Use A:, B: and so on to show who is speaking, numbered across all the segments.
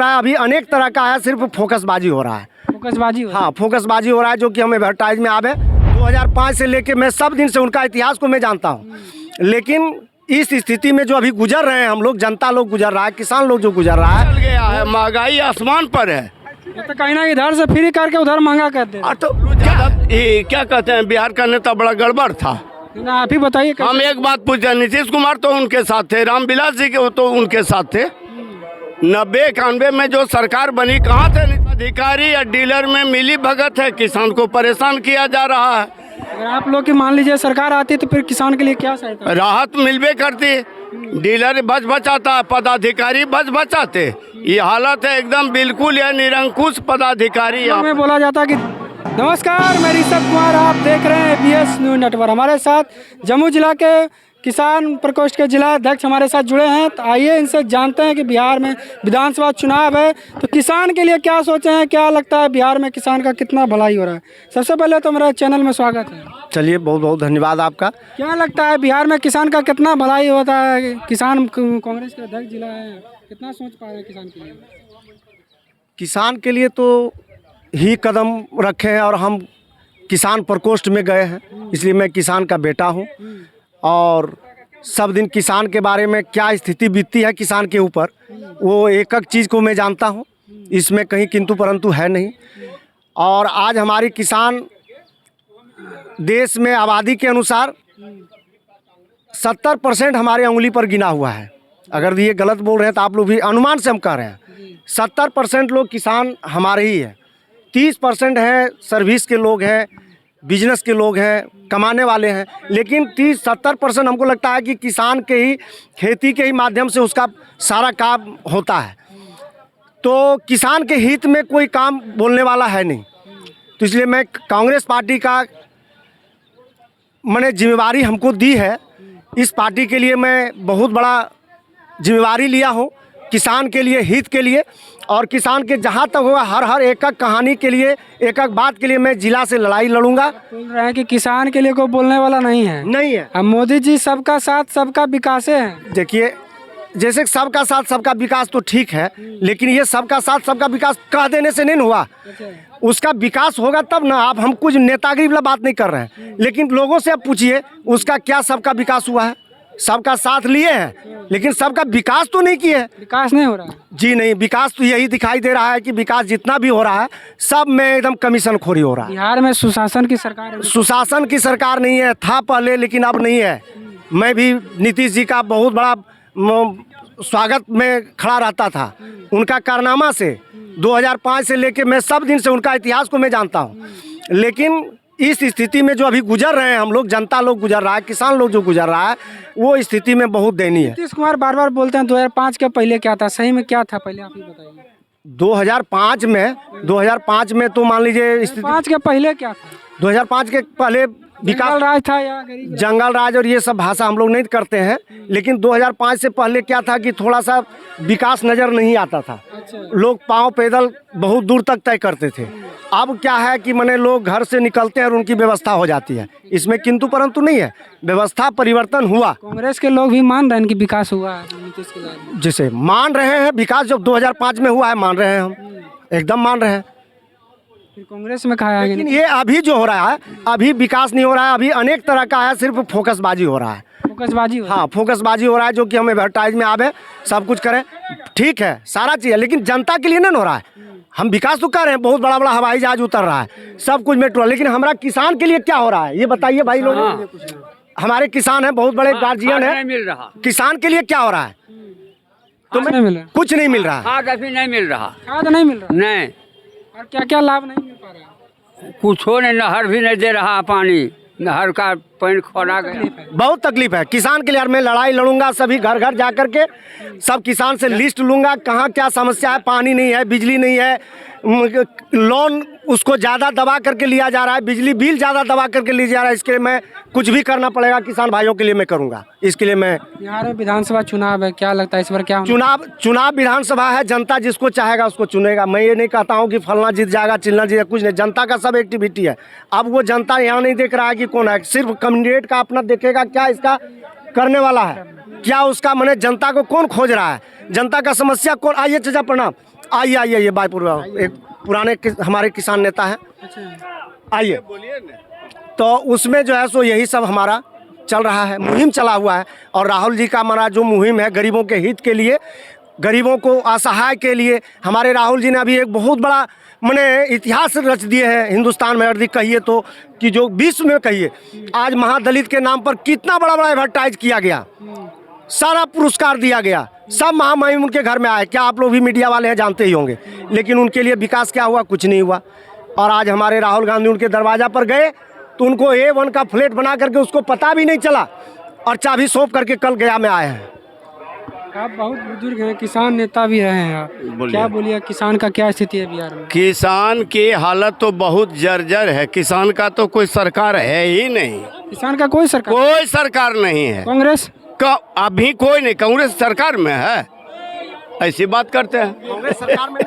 A: रहा है, अभी अनेक तरह का है, सिर्फ फोकसबाजी हो रहा है।
B: फोकसबाजी हो रहा है।
A: हाँ, फोकसबाजी हो रहा है, जो कि हम एडवर्टाइज में आवे 2005 से लेके मैं सब दिन से उनका इतिहास को मैं जानता हूँ। लेकिन इस स्थिति में जो अभी गुजर रहे हैं हम लोग, जनता लोग गुजर रहा है, किसान लोग जो गुजर रहा है,
C: चल गया है, महंगाई आसमान पर है।
B: ये तो कहीं ना इधर से फ्री करके उधर महंगा कर दे।
C: तो क्या कहते हैं, बिहार का नेता बड़ा गड़बड़ था।
B: आप ही बताइए।
C: हम एक बात पूछे, नीतीश कुमार तो उनके साथ थे, रामविलास जी के तो उनके साथ थे। 90-91 में जो सरकार बनी, कहाँ थे अधिकारी या डीलर में मिली भगत है, किसान को परेशान किया जा रहा है।
B: अगर आप लोग की मान लीजिए सरकार आती तो फिर किसान के लिए क्या सहायता?
C: राहत मिलबे करती, डीलर बच बचाता, पदाधिकारी बच बचाते। ये हालत है एकदम, बिल्कुल यह निरंकुश पदाधिकारी।
B: में बोला जाता है कि नमस्कार, मैं ऋषभ कुमार, आप देख रहे हैं BS न्यूज़ नेटवर्क। हमारे साथ जम्मू जिला के किसान प्रकोष्ठ के जिला अध्यक्ष हमारे साथ जुड़े हैं। तो आइए इनसे जानते हैं कि बिहार में विधानसभा चुनाव है, तो किसान के लिए क्या सोचे हैं, क्या लगता है बिहार में किसान का कितना भलाई हो रहा है। सबसे पहले तो मेरा चैनल में स्वागत है।
A: चलिए, बहुत बहुत धन्यवाद आपका।
B: क्या लगता है बिहार में किसान का कितना भलाई होता है? किसान कांग्रेस के अध्यक्ष जिला है, कितना सोच पा रहे हैं किसान के लिए?
A: किसान के लिए तो ही कदम रखे हैं, और हम किसान प्रकोष्ठ में गए हैं, इसलिए मैं किसान का बेटा हूं। और सब दिन किसान के बारे में क्या स्थिति बीतती है किसान के ऊपर, वो एक एक चीज़ को मैं जानता हूं, इसमें कहीं किंतु परंतु है नहीं। और आज हमारी किसान देश में आबादी के अनुसार 70% हमारे उंगली पर गिना हुआ है। अगर ये गलत बोल रहे हैं तो आप लोग भी अनुमान से हम कह रहे हैं। 70% लोग किसान हमारे ही हैं, 30% हैं सर्विस के लोग हैं, बिजनेस के लोग हैं, कमाने वाले हैं। लेकिन 30-70% हमको लगता है कि किसान के ही, खेती के ही माध्यम से उसका सारा काम होता है। तो किसान के हित में कोई काम बोलने वाला है नहीं। तो इसलिए मैं कांग्रेस पार्टी का मैंने जिम्मेवारी हमको दी है, इस पार्टी के लिए मैं बहुत बड़ा जिम्मेवारी लिया हूँ, किसान के लिए, हित के लिए। और किसान के जहाँ तक होगा हर एक एक कहानी के लिए, एक एक बात के लिए मैं जिला से लड़ाई लड़ूंगा।
B: बोल रहे हैं कि किसान के लिए कोई बोलने वाला नहीं है।
A: नहीं है।
B: अब मोदी जी सबका साथ सबका विकास है।
A: देखिए, जैसे सबका साथ सबका विकास तो ठीक है, लेकिन ये सबका साथ सबका विकास कह देने से नहीं हुआ। उसका विकास होगा तब ना। आप हम कुछ नेतागिरी वाला बात नहीं कर रहे हैं, लेकिन लोगों से आप पूछिए उसका क्या सबका विकास हुआ है। सबका साथ लिए हैं, लेकिन सबका विकास तो नहीं किए।
B: विकास नहीं हो रहा है
A: जी नहीं, विकास तो यही दिखाई दे रहा है कि विकास जितना भी हो रहा है सब में एकदम कमीशन खोरी हो रहा है।
B: बिहार में सुशासन की सरकार है।
A: सुशासन की सरकार नहीं है, था पहले लेकिन अब नहीं है। मैं भी नीतीश जी का बहुत बड़ा स्वागत में खड़ा रहता था, उनका कारनामा से 2005 से लेके मैं सब दिन से उनका इतिहास को मैं जानता हूँ। लेकिन इस स्थिति में जो अभी गुजर रहे हैं हम लोग, जनता लोग गुजर रहा है, किसान लोग जो गुजर रहा है, वो स्थिति में बहुत दयनीय है।
B: नीतीश कुमार बार बार बोलते हैं 2005 के पहले क्या था, सही में क्या था पहले आप ही बताइए।
A: 2005 में तो मान लीजिए
B: 5 के पहले क्या था?
A: 2005 के पहले
B: विकास राज था या गरीब?
A: जंगल राज और ये सब भाषा हम लोग नहीं करते हैं। लेकिन 2005 से पहले क्या था कि थोड़ा सा विकास नज़र नहीं आता था। लोग पांव पैदल बहुत दूर तक तय करते थे। अब क्या है कि मैंने लोग घर से निकलते हैं और उनकी व्यवस्था हो जाती है, इसमें किंतु परंतु नहीं है। व्यवस्था परिवर्तन हुआ।
B: कांग्रेस के लोग भी मान रहे हैं कि विकास हुआ है नीतीश के बाद।
A: जिसे मान रहे हैं, विकास जब 2005 में हुआ है मान रहे हैं, हम एकदम मान रहे हैं।
B: फिर कांग्रेस में कहा है
A: लेकिन ये अभी जो हो रहा है, अभी विकास नहीं हो रहा है, अभी अनेक तरह का है, सिर्फ फोकसबाजी हो रहा है।
B: फोकसबाजी हो रहा है।
A: हाँ, फोकसबाजी हो रहा है, जो कि हम एडवर्टाइज में आवे, सब कुछ करें, ठीक है, सारा चीज़ है, लेकिन जनता के लिए नहीं हो रहा है। हम विकास तो कर रहे हैं, बहुत बड़ा बड़ा हवाई जहाज उतर रहा है, सब कुछ मेट्रो, लेकिन हमारा किसान के लिए क्या हो रहा है ये बताइए भाई लोग। हमारे किसान हैं, बहुत बड़े गार्जियन है, किसान के लिए क्या हो रहा है?
B: तो नहीं मिल रहा,
A: कुछ नहीं मिल रहा है।
D: खाद अभी नहीं मिल रहा।
B: खाद नहीं मिल रहा
D: नहीं,
B: और क्या क्या लाभ नहीं मिल पा रहा?
D: कुछ हो नहीं, नहर भी नहीं दे रहा पानी, नहर का पानी खोला गया।
A: बहुत तकलीफ है किसान के लिए। यार मैं लड़ाई लड़ूंगा, सभी घर घर जा कर के सब किसान से लिस्ट लूंगा, कहाँ क्या समस्या है। पानी नहीं है, बिजली नहीं है, लोन उसको ज़्यादा दबा करके लिया जा रहा है, बिजली बिल ज़्यादा दबा करके लिया जा रहा है। इसके लिए मैं कुछ भी करना पड़ेगा, किसान भाइयों के लिए मैं करूँगा। इसके लिए मैं
B: बिहार में विधानसभा चुनाव है, क्या लगता है इस बार क्या होगा?
A: चुनाव विधानसभा है, जनता जिसको चाहेगा उसको चुनेगा। मैं ये नहीं कहता हूँ कि फलना जीत जाएगा, चिलना जीत, कुछ नहीं। जनता का सब एक्टिविटी है। अब वो जनता यहाँ नहीं देख रहा है कि कौन है, सिर्फ कैंडिडेट का अपना देखेगा, क्या इसका करने वाला है, क्या उसका मैंने जनता को कौन खोज रहा है, जनता का समस्या कौन। आइए चाचा प्रणाम, आइए आइए आइए बाईपुर एक पुराने हमारे किसान नेता हैं,
B: अच्छा
A: आइए। तो उसमें जो है सो यही सब हमारा चल रहा है, मुहिम चला हुआ है। और राहुल जी का हमारा जो मुहिम है गरीबों के हित के लिए, गरीबों को असहाय के लिए, हमारे राहुल जी ने अभी एक बहुत बड़ा मैंने इतिहास रच दिए हैं हिंदुस्तान में, अर्धी कहिए तो कि जो विश्व में कहिए। आज महादलित के नाम पर कितना बड़ा बड़ा एडवर्टाइज किया गया, सारा पुरस्कार दिया गया, सब महामहिम उनके घर में आए। क्या आप लोग भी मीडिया वाले हैं, जानते ही होंगे। लेकिन उनके लिए विकास क्या हुआ? कुछ नहीं हुआ। और आज हमारे राहुल गांधी उनके दरवाजा पर गए तो उनको A1 का फ्लैट बना करके उसको पता भी नहीं चला और चाबी सौंप करके कल गया में आए हैं।
B: आप बहुत बुजुर्ग हैं, किसान नेता भी रहे हैं आप, क्या बोलिए किसान का क्या स्थिति है बिहार में?
C: किसान की हालत तो बहुत जर्जर है। किसान का तो कोई सरकार है ही नहीं।
B: किसान का कोई सरकार
C: नहीं है।
B: कांग्रेस
C: अभी कोई नहीं। कांग्रेस सरकार में है, ऐसी बात करते हैं।
A: कांग्रेस सरकार में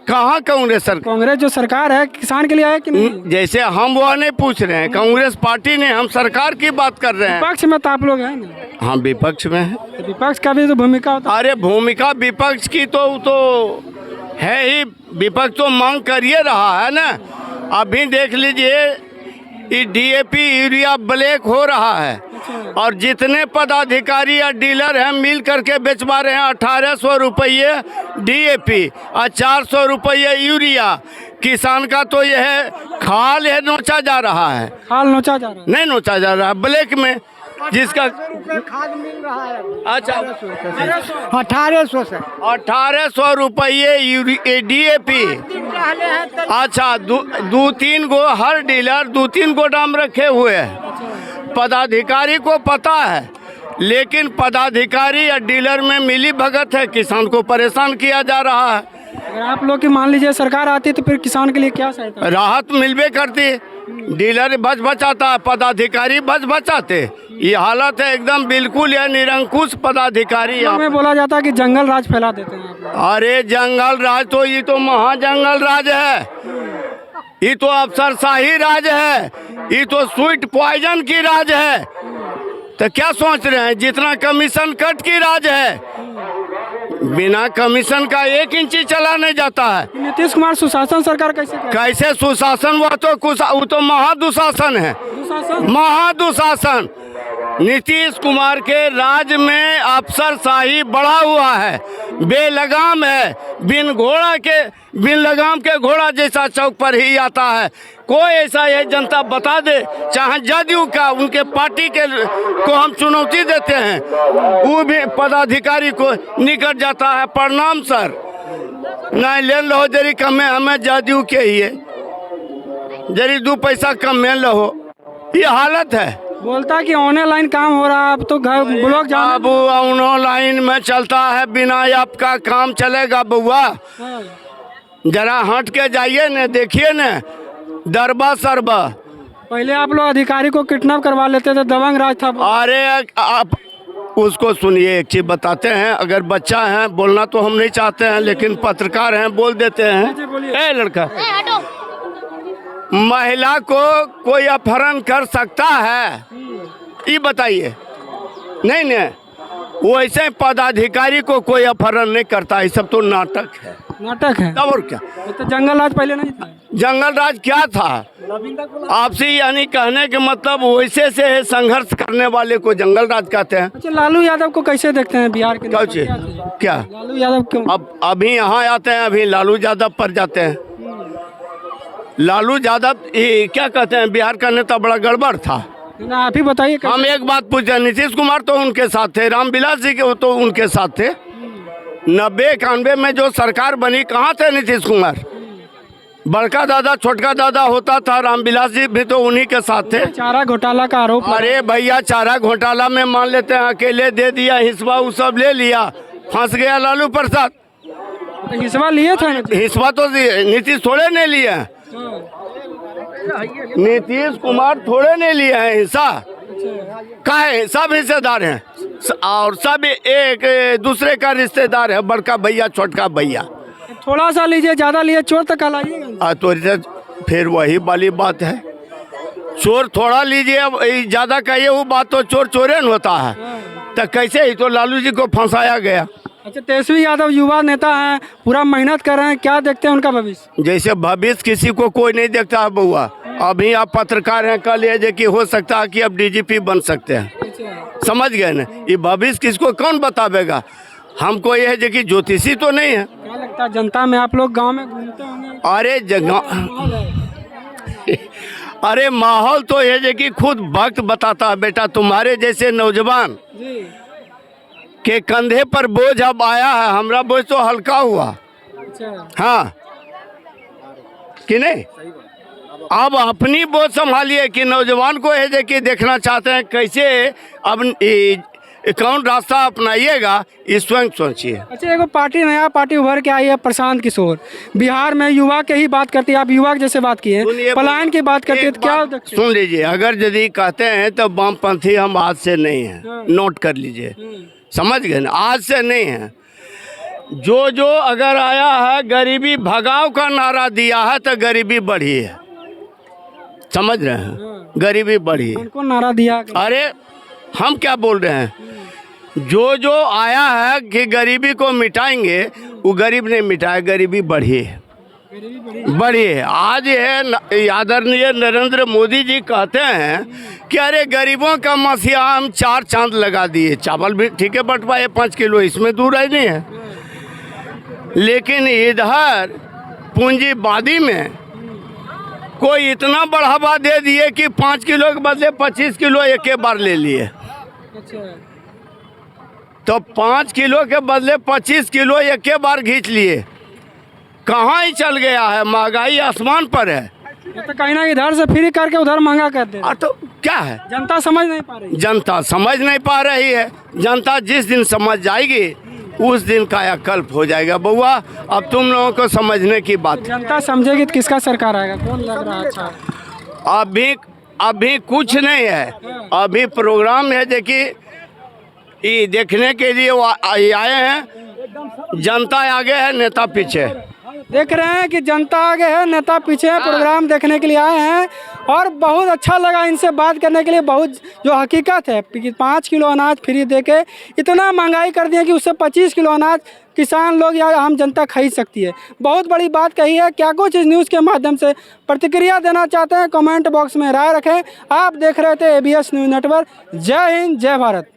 C: कहाँ कांग्रेस सरकार?
B: कांग्रेस जो सरकार है किसान के लिए है कि नहीं?
C: जैसे हम वो नहीं पूछ रहे हैं, कांग्रेस पार्टी ने, हम सरकार की बात कर रहे हैं।
B: विपक्ष में तो आप लोग हैं ना?
C: हाँ विपक्ष में है।
B: तो विपक्ष का भी तो भूमिका होता है।
C: अरे भूमिका विपक्ष की तो है ही। विपक्ष तो मांग करिए रहा है ना। अभी देख लीजिए DAP यूरिया ब्लैक हो रहा है और जितने पदाधिकारी या डीलर हैं मिल करके बेचवा रहे हैं 1800 रुपये DAP और 400 रुपये यूरिया। किसान का तो यह खाल है, नोचा जा रहा है।
B: खाल नोचा जा रहा है?
C: नहीं नोचा जा रहा है, ब्लैक में जिसका
A: खाद मिल रहा है।
C: अच्छा
A: 1800 से
C: 1800 रुपये DAP। अच्छा दो तीन गो हर डीलर 2-3 गोदाम रखे हुए हैं। पदाधिकारी को पता है, लेकिन पदाधिकारी या डीलर में मिली भगत है, किसान को परेशान किया जा रहा है।
B: अगर आप लोग की मान लीजिए सरकार आती तो फिर किसान के लिए क्या सहायता?
C: राहत मिलबे करती। डीलर बच बचाता है, पदाधिकारी बच बचाते। ये हालत है एकदम बिल्कुल यह निरंकुश पदाधिकारी।
B: में बोला जाता है कि जंगल राज फैला देते हैं आप लोग।
C: अरे जंगल राज तो ये तो महाजंगल राज है, ये तो अफसरशाही राज है, ये तो स्वीट पॉइजन की राज है। तो क्या सोच रहे हैं? जितना कमीशन कट की राज है, बिना कमीशन का 1 इंची चला नहीं जाता है।
B: नीतीश कुमार सुशासन सरकार कैसे
C: सुशासन? वो तो महादुशासन है, महादुशासन। नीतीश कुमार के राज में अफसरशाही बढ़ा हुआ है, बेलगाम है। बिन लगाम के घोड़ा जैसा चौक पर ही आता है। कोई ऐसा ये जनता बता दे, चाहे जदयू का, उनके पार्टी के को हम चुनौती देते हैं, वो भी पदाधिकारी को निकट जाता है। प्रणाम सर, नहीं ले लो जरी कमे, हमें जदयू के ही है, जरी 2 पैसा कम में लो। ये हालत है।
B: बोलता कि ऑनलाइन काम हो रहा है, अब तो घर ब्लॉक जाना।
C: अब ऑनलाइन में चलता है, बिना आपका काम चलेगा बउआ? जरा हट के जाइए न, देखिए न, दरबा सरबा।
B: पहले आप लोग अधिकारी को किडनैप करवा लेते थे, दबंग राज था।
C: अरे आप उसको सुनिए, एक चीज बताते हैं। अगर बच्चा है, बोलना तो हम नहीं चाहते हैं, लेकिन पत्रकार हैं, बोल देते हैं। ए लड़का, महिला को कोई अपहरण कर सकता है? ये बताइए। नहीं नहीं, वैसे पदाधिकारी को कोई अपहरण नहीं करता। ये सब तो नाटक है।
B: नाटक है
C: और क्या?
B: तो जंगल राज पहले नहीं था।
C: जंगल राज क्या था? आपसे यानी कहने के मतलब वैसे से संघर्ष करने वाले को जंगल राज कहते हैं।
B: अच्छा, लालू यादव को कैसे देखते हैं बिहार के?
C: क्या
B: लालू यादव क्यों?
C: अब अभी यहाँ आते हैं, अभी लालू यादव पर जाते हैं। लालू यादव क्या कहते हैं, बिहार का नेता बड़ा गड़बड़ था।
B: ना आप ही बताइए।
C: हम एक बात पूछे, नीतीश कुमार तो उनके साथ थे, रामविलास जी के तो उनके साथ थे। 90-91 में जो सरकार बनी, कहाँ थे नीतीश कुमार? बड़का दादा छोटका दादा होता था, रामविलास जी भी तो उन्हीं के साथ थे।
B: चारा घोटाला का आरोप।
C: अरे भैया, चारा घोटाला में मान लेते हैं अकेले दे दिया, हिस्सा वो सब ले लिया, फंस गया लालू प्रसाद।
B: हिस्सा लिए थे?
C: हिस्सा तो नीतीश थोड़े नहीं लिए, नीतीश कुमार थोड़े नहीं लिए हैं हिस्सा। काहे? सब हिस्सेदार हैं और सब एक दूसरे का रिश्तेदार है, बड़का भैया छोटका भैया।
B: थोड़ा सा लीजिए, ज्यादा लिए चोर तक लाइएगा।
C: तो फिर वही वाली बात है, चोर थोड़ा लीजिए, ज्यादा कहिए वो बात तो चोर चोरे न होता है। तो कैसे? ही तो लालू जी को फंसाया गया।
B: अच्छा, तेजस्वी यादव युवा नेता हैं, पूरा मेहनत कर रहे हैं, क्या देखते हैं उनका भविष्य?
C: जैसे भविष्य किसी को कोई नहीं देखता है बउआ। अभी आप पत्रकार हैं, कल ये जो कि हो सकता है कि अब डीजीपी बन सकते हैं, समझ गए ना। ये भविष्य किसको कौन बतावेगा? हमको ये है जो कि ज्योतिषी तो नहीं है।
B: क्या लगता है जनता में, आप लोग गांव में घूमते होंगे,
C: अरे जगह अरे माहौल तो ये है कि खुद वक्त बताता है बेटा। तुम्हारे जैसे नौजवान
B: जी
C: के कंधे पर बोझ अब आया है, हमरा बोझ तो हल्का हुआ।
B: अच्छा,
C: हाँ कि नहीं? अब अपनी बोझ संभालिए कि नौजवान को है कि देखना चाहते हैं कैसे अब कौन रास्ता अपनाइएगा, ये स्वयं सोचिए।
B: अच्छा, एगो पार्टी, नया पार्टी उभर के आई है, प्रशांत किशोर, बिहार में युवा के ही बात करती है। आप युवा जैसे बात किए, पलायन की बात करती है, तो क्या देखते हैं?
C: सुन लीजिए, अगर यदि कहते हैं तो वामपंथी हम आज से नहीं हैं, नोट कर लीजिए, समझ गए ना, आज से नहीं है। जो अगर आया है गरीबी भगाओ का नारा दिया है तो गरीबी बढ़ी है, समझ रहे हैं, गरीबी बढ़ी है।
B: कौन नारा दिया?
C: अरे हम क्या बोल रहे हैं, जो आया है कि गरीबी को मिटाएंगे, वो गरीब नहीं मिटाए, गरीबी बढ़ी है, बढ़ी है। आज है आदरणीय नरेंद्र मोदी जी कहते हैं कि अरे गरीबों का मसीहा हम 4 चांद लगा दिए, चावल भी ठीक है बंटवाए 5 किलो, इसमें दूर ही नहीं है। लेकिन इधर पूंजीवादी में कोई इतना बढ़ावा दे दिए कि 5 किलो के बदले 25 किलो एक बार ले लिए। तो 5 किलो के बदले 25 किलो एक बार खींच लिए, कहाँ ही चल गया है? महंगाई आसमान पर है।
B: तो कहीं ना इधर से फ्री करके उधर महंगा कर दे।
C: तो क्या है,
B: जनता समझ नहीं पा रही।
C: जनता समझ नहीं पा रही है। जनता जिस दिन समझ जाएगी उस दिन कायाकल्प हो जाएगा बउआ। अब तुम लोगों को समझने की बात है।
B: जनता समझेगी तो किसका सरकार आएगा? कौन लग रहा है अच्छा?
C: अभी कुछ नहीं है, अभी प्रोग्राम है देखिए, ये देखने के लिए आए हैं। जनता आगे है, नेता पीछे।
B: देख रहे हैं कि जनता आगे है, नेता पीछे है, प्रोग्राम देखने के लिए आए हैं। और बहुत अच्छा लगा इनसे बात करने के लिए। बहुत जो हकीकत है कि 5 किलो अनाज फ्री देके इतना महंगाई कर दिया कि उससे 25 किलो अनाज किसान लोग या आम जनता खरीद सकती है। बहुत बड़ी बात कही है। क्या कुछ इस न्यूज़ के माध्यम से प्रतिक्रिया देना चाहते हैं, कमेंट बॉक्स में राय रखें। आप देख रहे थे ABS न्यूज़ नेटवर्क। जय हिंद, जय भारत।